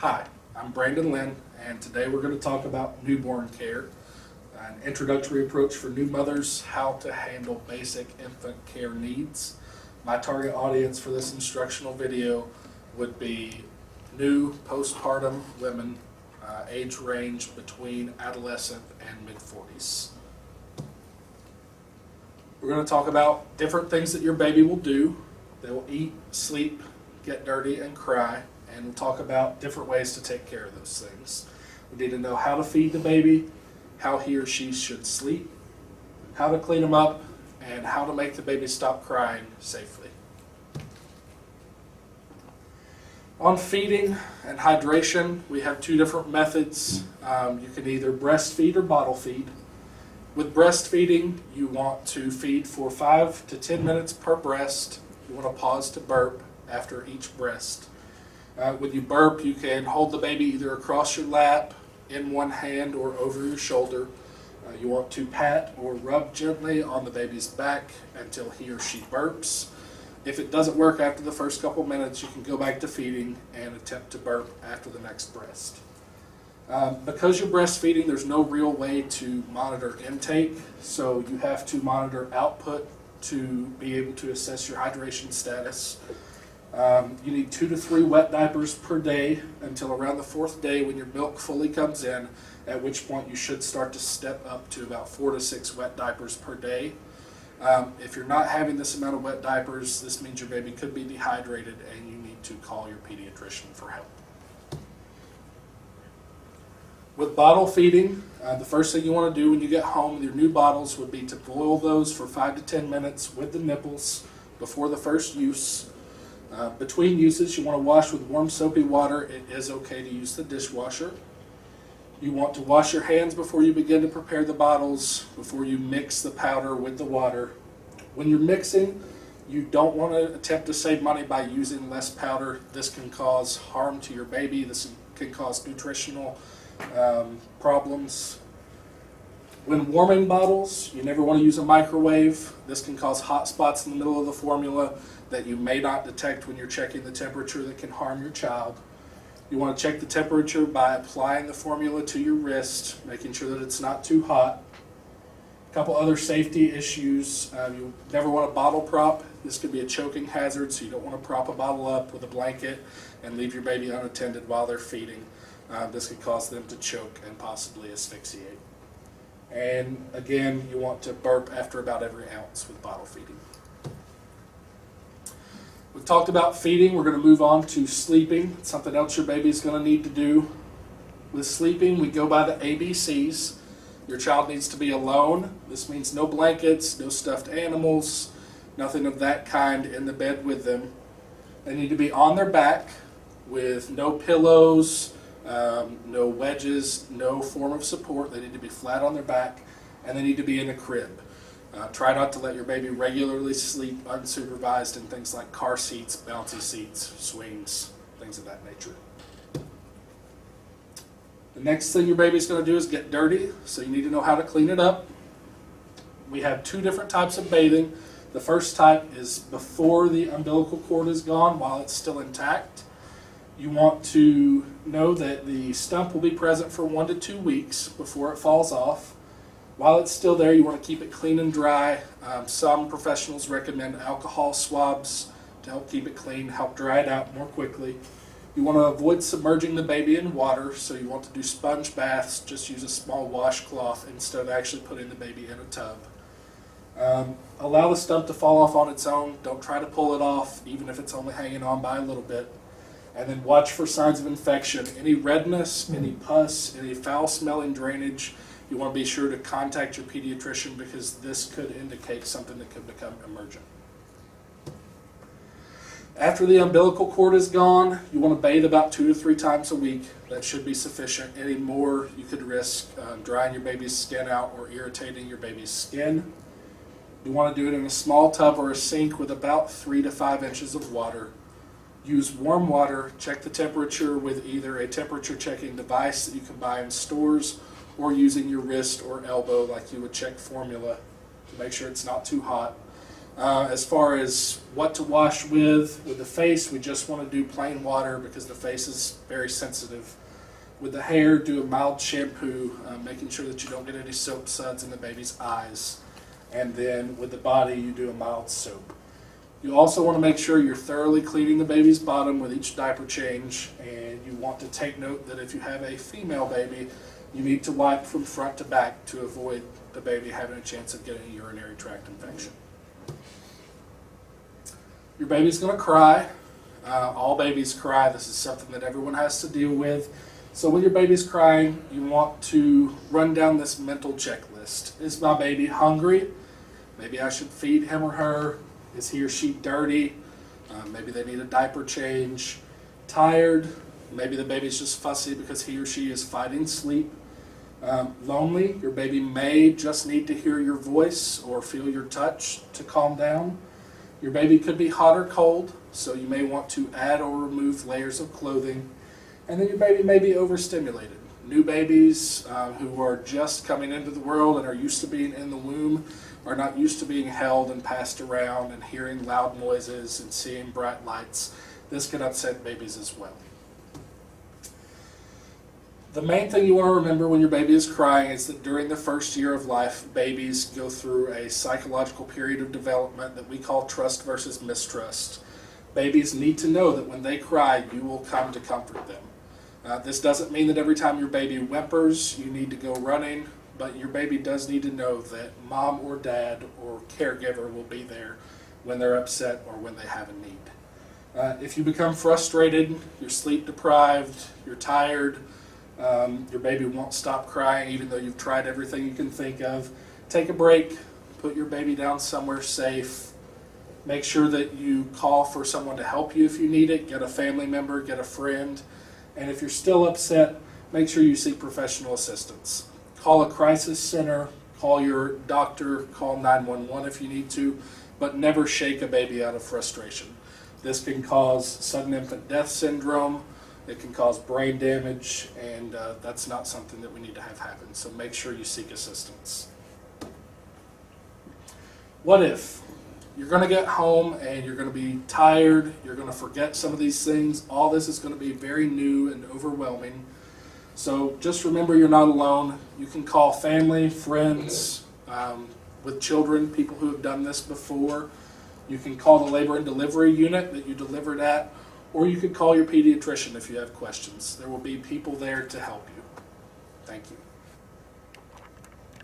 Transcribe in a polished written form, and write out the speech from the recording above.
Hi, I'm BLynn, and today we're going to talk about newborn care, an introductory approach for new mothers, how to handle basic infant care needs. My target audience for this instructional video would be new postpartum women, age range between adolescent and mid-40s. We're going to talk about different things that your baby will do. They will eat, sleep, get dirty, and cry. And we'll talk about different ways to take care of those things. We need to know how to feed the baby, how he or she should sleep, how to clean them up, and how to make the baby stop crying safely. On feeding and hydration, we have two different methods. You can either breastfeed or bottle feed. With breastfeeding, you want to feed for 5 to 10 minutes per breast. You want to pause to burp after each breast. When you burp, you can hold the baby either across your lap, in one hand, or over your shoulder. You want to pat or rub gently on the baby's back until he or she burps. If it doesn't work after the first couple minutes, you can go back to feeding and attempt to burp after the next breast. Because you're breastfeeding, there's no real way to monitor intake, so you have to monitor output to be able to assess your hydration status. You need 2 to 3 wet diapers per day until around the 4th day when your milk fully comes in, at which point you should start to step up to about 4 to 6 wet diapers per day. If you're not having this amount of wet diapers, this means your baby could be dehydrated and you need to call your pediatrician for help. With bottle feeding, the first thing you want to do when you get home with your new bottles would be to boil those for 5 to 10 minutes with the nipples before the first use. Between uses, you want to wash with warm soapy water. It is okay to use the dishwasher. You want to wash your hands before you begin to prepare the bottles, before you mix the powder with the water. When you're mixing, you don't want to attempt to save money by using less powder. This can cause harm to your baby. This can cause nutritional problems. When warming bottles, you never want to use a microwave. This can cause hot spots in the middle of the formula that you may not detect when you're checking the temperature that can harm your child. You want to check the temperature by applying the formula to your wrist, making sure that it's not too hot. A couple other safety issues. You never want a bottle prop. This could be a choking hazard, so you don't want to prop a bottle up with a blanket and leave your baby unattended while they're feeding. This could cause them to choke and possibly asphyxiate. And again, you want to burp after about every ounce with bottle feeding. We've talked about feeding. We're going to move on to sleeping. It's something else your baby's going to need to do. With sleeping, we go by the ABCs. Your child needs to be alone. This means no blankets, no stuffed animals, nothing of that kind in the bed with them. They need to be on their back with no pillows, no wedges, no form of support. They need to be flat on their back, and they need to be in a crib. Try not to let your baby regularly sleep unsupervised in things like car seats, bouncy seats, swings, things of that nature. The next thing your baby's going to do is get dirty, so you need to know how to clean it up. We have 2 different types of bathing. The first type is before the umbilical cord is gone while it's still intact. You want to know that the stump will be present for 1 to 2 weeks before it falls off. While it's still there, you want to keep it clean and dry. Some professionals recommend alcohol swabs to help keep it clean, help dry it out more quickly. You want to avoid submerging the baby in water, so you want to do sponge baths. Just use a small washcloth instead of actually putting the baby in a tub. Allow the stump to fall off on its own. Don't try to pull it off, even if it's only hanging on by a little bit. And then watch for signs of infection. Any redness, any pus, any foul-smelling drainage, you want to be sure to contact your pediatrician because this could indicate something that could become emergent. After the umbilical cord is gone, you want to bathe about 2 to 3 times a week. That should be sufficient. Any more, you could risk drying your baby's skin out or irritating your baby's skin. You want to do it in a small tub or a sink with about 3 to 5 inches of water. Use warm water. Check the temperature with either a temperature checking device that you can buy in stores or using your wrist or elbow like you would check formula to make sure it's not too hot. As far as what to wash with the face, we just want to do plain water because the face is very sensitive. With the hair, do a mild shampoo, making sure that you don't get any soap suds in the baby's eyes. And then with the body, you do a mild soap. You also want to make sure you're thoroughly cleaning the baby's bottom with each diaper change, and you want to take note that if you have a female baby, you need to wipe from front to back to avoid the baby having a chance of getting a urinary tract infection. Your baby's going to cry. All babies cry. This is something that everyone has to deal with. So when your baby's crying, you want to run down this mental checklist. Is my baby hungry? Maybe I should feed him or her. Is he or she dirty? Maybe they need a diaper change. Tired? Maybe the baby's just fussy because he or she is fighting sleep. Lonely? Your baby may just need to hear your voice or feel your touch to calm down. Your baby could be hot or cold, so you may want to add or remove layers of clothing. And then your baby may be overstimulated. New babies who are just coming into the world and are used to being in the womb are not used to being held and passed around and hearing loud noises and seeing bright lights. This can upset babies as well. The main thing you want to remember when your baby is crying is that during the first year of life, babies go through a psychological period of development that we call trust versus mistrust. Babies need to know that when they cry, you will come to comfort them. This doesn't mean that every time your baby whimpers, you need to go running, but your baby does need to know that mom or dad or caregiver will be there when they're upset or when they have a need. If you become frustrated, you're sleep deprived, you're tired, your baby won't stop crying even though you've tried everything you can think of, take a break, put your baby down somewhere safe. Make sure that you call for someone to help you if you need it. Get a family member, get a friend. And if you're still upset, make sure you seek professional assistance. Call a crisis center, call your doctor, call 911 if you need to, but never shake a baby out of frustration. This can cause sudden infant death syndrome, it can cause brain damage, and that's not something that we need to have happen. So make sure you seek assistance. What if you're going to get home and you're going to be tired, you're going to forget some of these things, all this is going to be very new and overwhelming. So just remember you're not alone. You can call family, friends, with children, people who have done this before. You can call the labor and delivery unit that you delivered at, or you could call your pediatrician if you have questions. There will be people there to help you. Thank you.